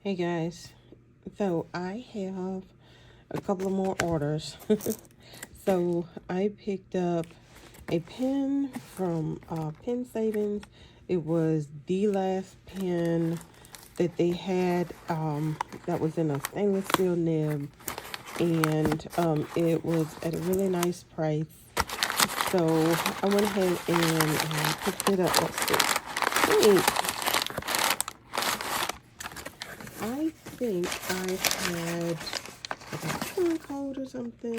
Hey guys, so I have a couple of more orders. So I picked up a pen from Pen Savings. It was the last pen that they had that was in a stainless steel nib, and it was at a really nice price. So I went ahead and picked it up. Let's see. Wait, I think I had a coupon code or something.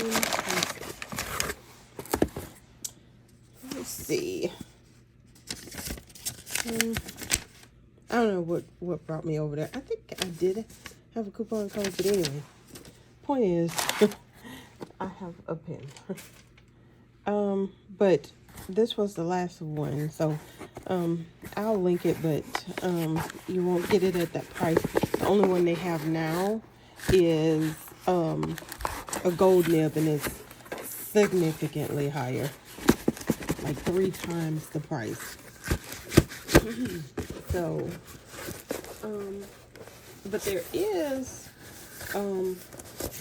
Let's see. I don't know what brought me over there. I think I did have a coupon code, but anyway. Point is, I have a pen. But this was the last one, so I'll link it, but you won't get it at that price. The only one they have now is a gold nib, and it's significantly higher, like 3 times the price. So but there is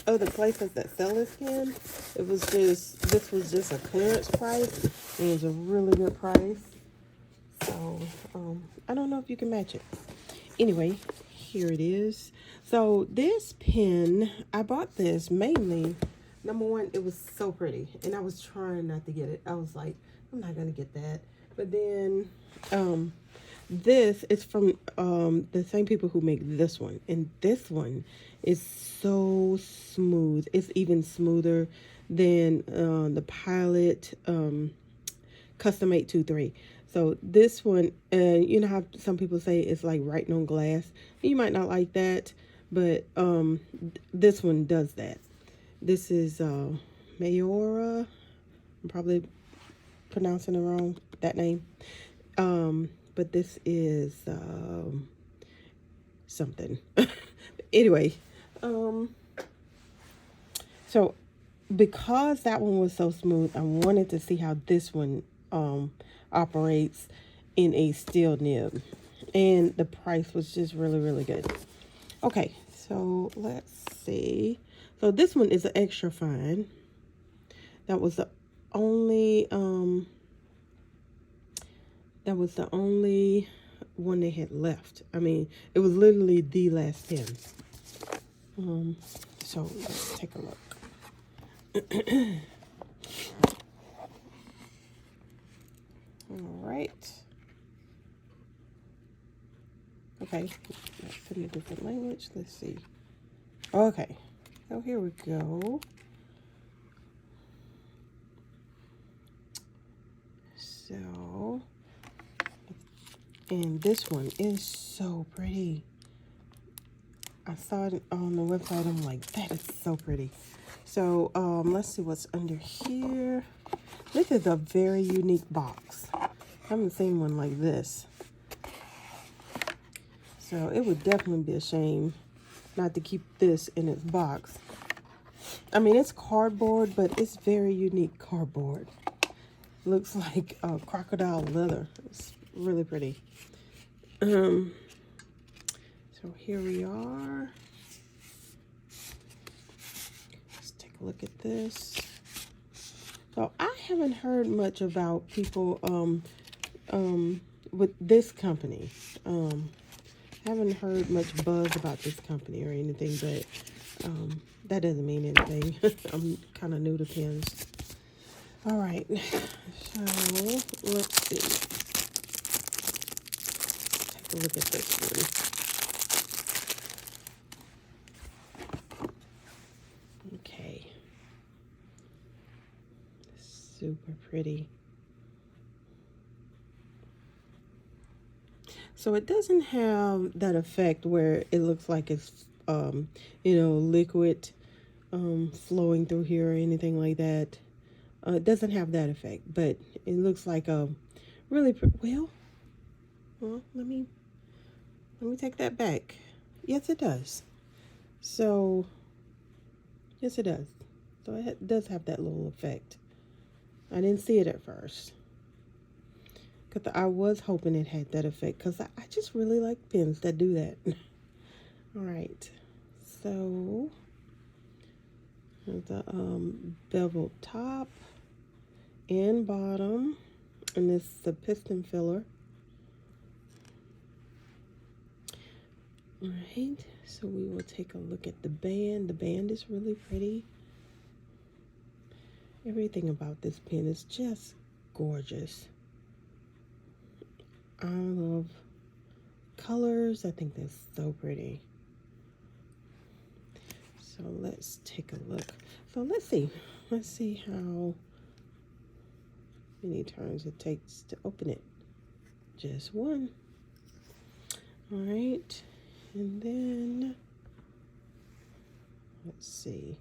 other places that sell this pen. This was just a clearance price. It was a really good price. So I don't know if you can match it. Anyway, here it is. So this pen, I bought this mainly, number one, it was so pretty, and I was trying not to get it. I was like, I'm not gonna get that. But then this is from the same people who make this one, and this one is so smooth. It's even smoother than the Pilot Custom 823. So this one, you know how some people say it's like writing on glass. You might not like that, but this one does that. This is Maiora. I'm probably pronouncing it wrong, that name. But this is something. Anyway, so because that one was so smooth, I wanted to see how this one operates in a steel nib, and the price was just really good. Okay, so let's see. So this one is an extra fine. That was the only one they had left. I mean, it was literally the last pen. So let's take a look. All right. Okay, that's in a different language. Let's see. Okay, so here we go. So, and this one is so pretty. I saw it on the website. I'm like, that is so pretty. So, let's see what's under here. This is a very unique box. I haven't seen one like this. So, it would definitely be a shame not to keep this in its box. I mean, it's cardboard, but it's very unique cardboard. Looks like crocodile leather. It's really pretty. So here we are. Let's take a look at this. So I haven't heard much about people with this company. Haven't heard much buzz about this company or anything, but that doesn't mean anything. I'm kind of new to pens. All right, so let's see. Take a look at this one. Okay. Super pretty. So it doesn't have that effect where it looks like it's, liquid flowing through here or anything like that. It doesn't have that effect, but it looks like a really well, let me take that back. Yes, it does. So, yes, it does. So it does have that little effect. I didn't see it at first, because I was hoping it had that effect, because I just really like pens that do that. All right, so the beveled top and bottom, and this is the piston filler. All right, so we will take a look at the band. The band is really pretty. Everything about this pen is just gorgeous. I love colors. I think that's so pretty. So let's take a look. So let's see how many turns it takes to open it. Just one. All right, and then let's see.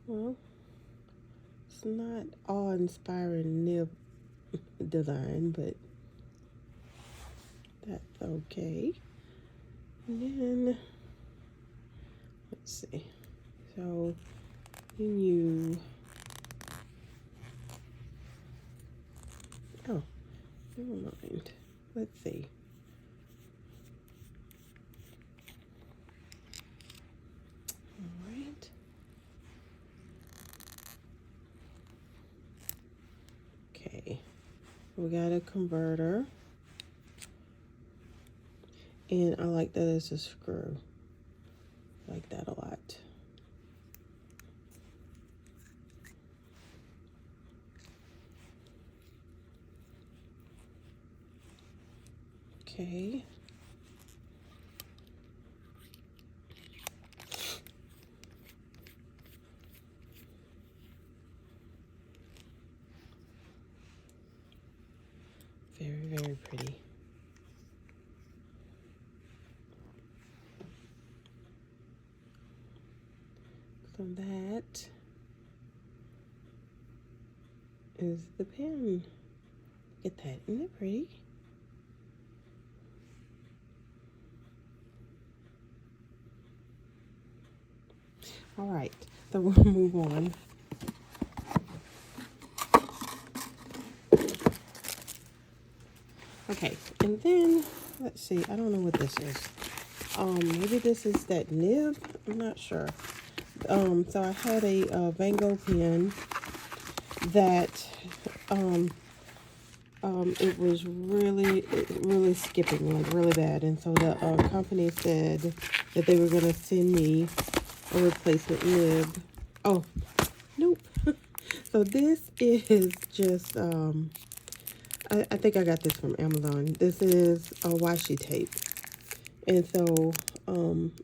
Well, it's not awe-inspiring nib design, but that's okay. And then let's see. So then you, oh, never mind. Let's see. All right. Okay. We got a converter. And I like that it's a screw. I like that a lot. Okay. Very, very pretty. So that is the pen. Look at that. Isn't it pretty? All right, so we'll move on. Okay, and then let's see. I don't know what this is. Maybe this is that nib. I'm not sure. So I had a Van Gogh pen that it was really skipping, like really bad, and so the company said that they were gonna send me a replacement nib. Oh, nope. So this is just I think I got this from Amazon. This is a washi tape, and so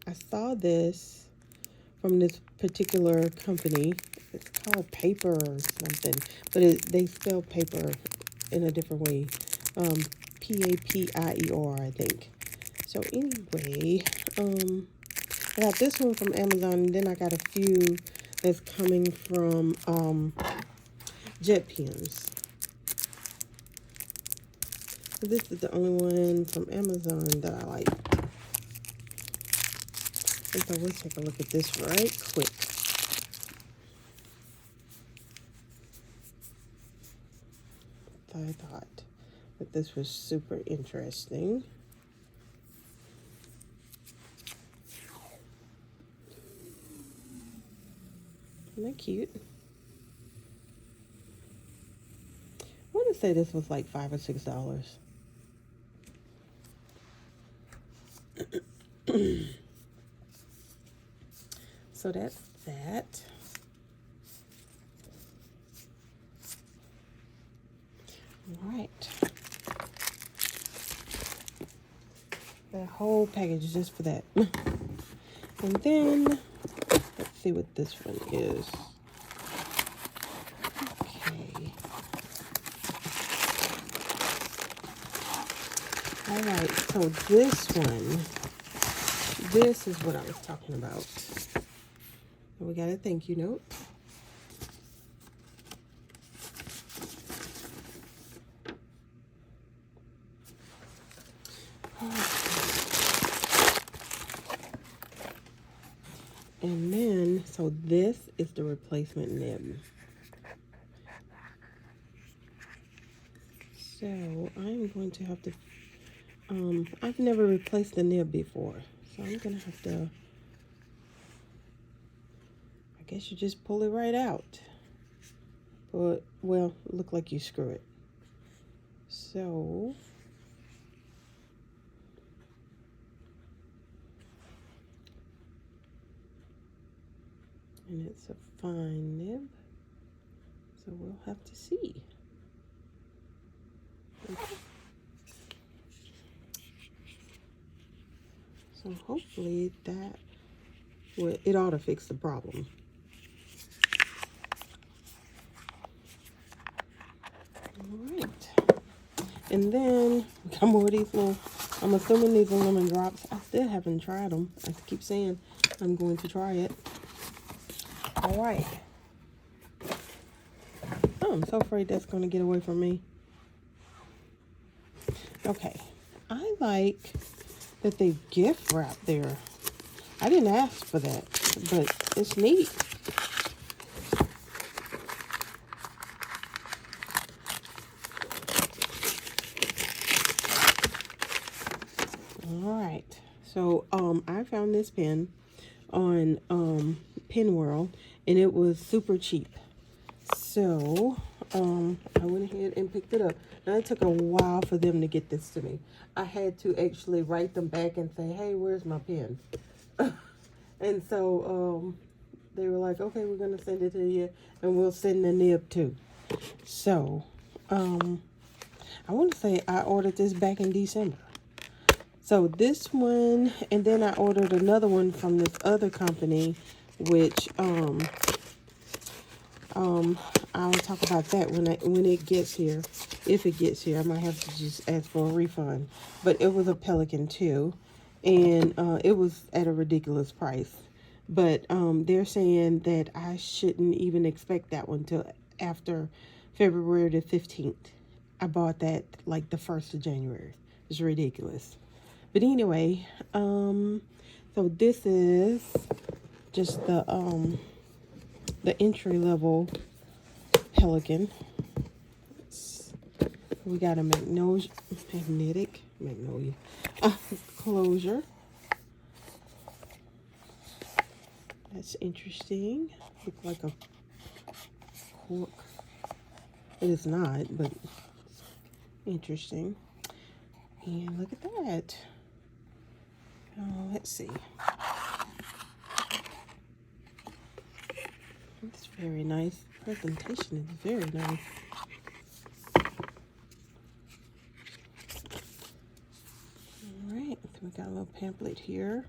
I saw this from this particular company. It's called Paper or something, but they spell paper in a different way. Papier, I think. So anyway, I got this one from Amazon, and then I got a few that's coming from Jet Pens. So this is the only one from Amazon that I like. And so we'll take a look at this right quick. So I thought that this was super interesting. Isn't that cute? I want to say this was like $5 or $6. So that's that. All right. That whole package is just for that. And then let's see what this one is. Okay. All right, so this is what I was talking about. We got a thank you note. And then, so this is the replacement nib. So I'm going to have to, I've never replaced the nib before, so I'm gonna have to, I guess you just pull it right out. But, well, look like you screw it. So, and it's a fine nib, so we'll have to see. So hopefully that, well, it ought to fix the problem. All right. And then we got more of these little, I'm assuming these are lemon drops. I still haven't tried them. I keep saying I'm going to try it. All right. Oh, I'm so afraid that's going to get away from me. Okay. I like that they gift wrap there. I didn't ask for that, but it's neat. All right. So, I found this pen on Pinworld, and it was super cheap. So, I went ahead and picked it up. Now, it took a while for them to get this to me. I had to actually write them back and say, hey, where's my pen? And so, they were like, okay, we're going to send it to you, and we'll send the nib too. So, I want to say I ordered this back in December. So this one, and then I ordered another one from this other company, which I'll talk about that when it gets here. If it gets here, I might have to just ask for a refund. But it was a Pelikan too, and it was at a ridiculous price. But they're saying that I shouldn't even expect that one till after February the 15th. I bought that like the 1st of January. It's ridiculous. But anyway, so this is just the entry level Pelikan. We got a magnolia closure. That's interesting. Look like a cork. It is not, but interesting. And look at that. Let's see. It's very nice. Presentation is very nice. All right, so we got a little pamphlet here.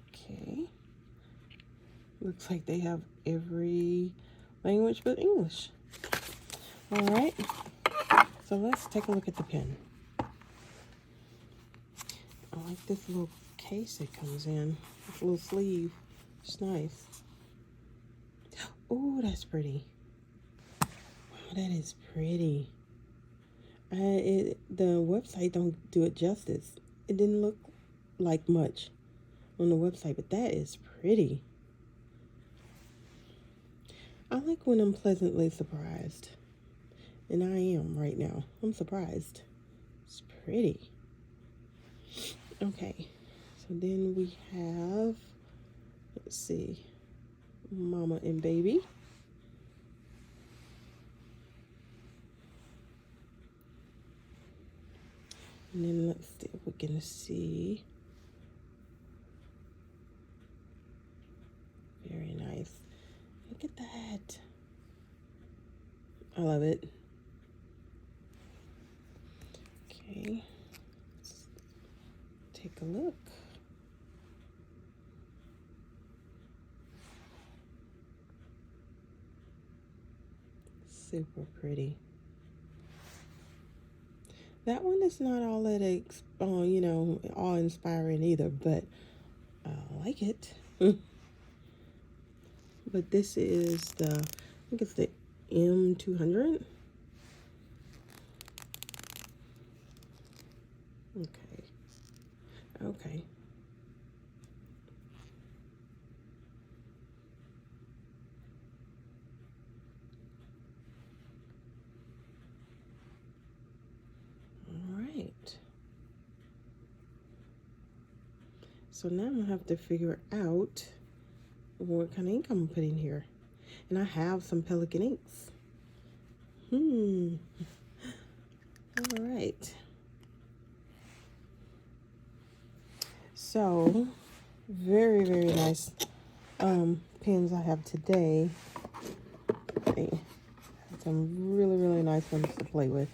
Okay. Looks like they have every language but English. All right. So let's take a look at the pen. I like this little case it comes in. This little sleeve. It's nice. Oh, that's pretty. Wow, that is pretty. The website don't do it justice. It didn't look like much on the website, but that is pretty. I like when I'm pleasantly surprised. And I am right now. I'm surprised. It's pretty. Okay. So then we have, let's see, Mama and Baby. And then let's see if we can see. Very nice. Look at that. I love it. Okay. Let's take a look. Super pretty. That one is not all that, all inspiring either, but I like it. But this is the, I think it's the M200. Okay. Okay. All right. So now I'm gonna have to figure out what kind of ink I'm gonna put in here. And I have some Pelikan inks. All right. So, very, very nice pens I have today. Okay. Some really, really nice ones to play with.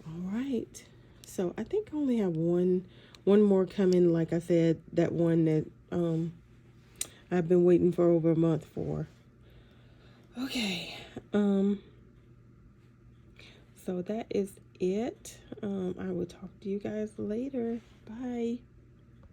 All right. So I think I only have one more coming. Like I said, that one that I've been waiting for over a month for. Okay. So that is it. I will talk to you guys later. Bye.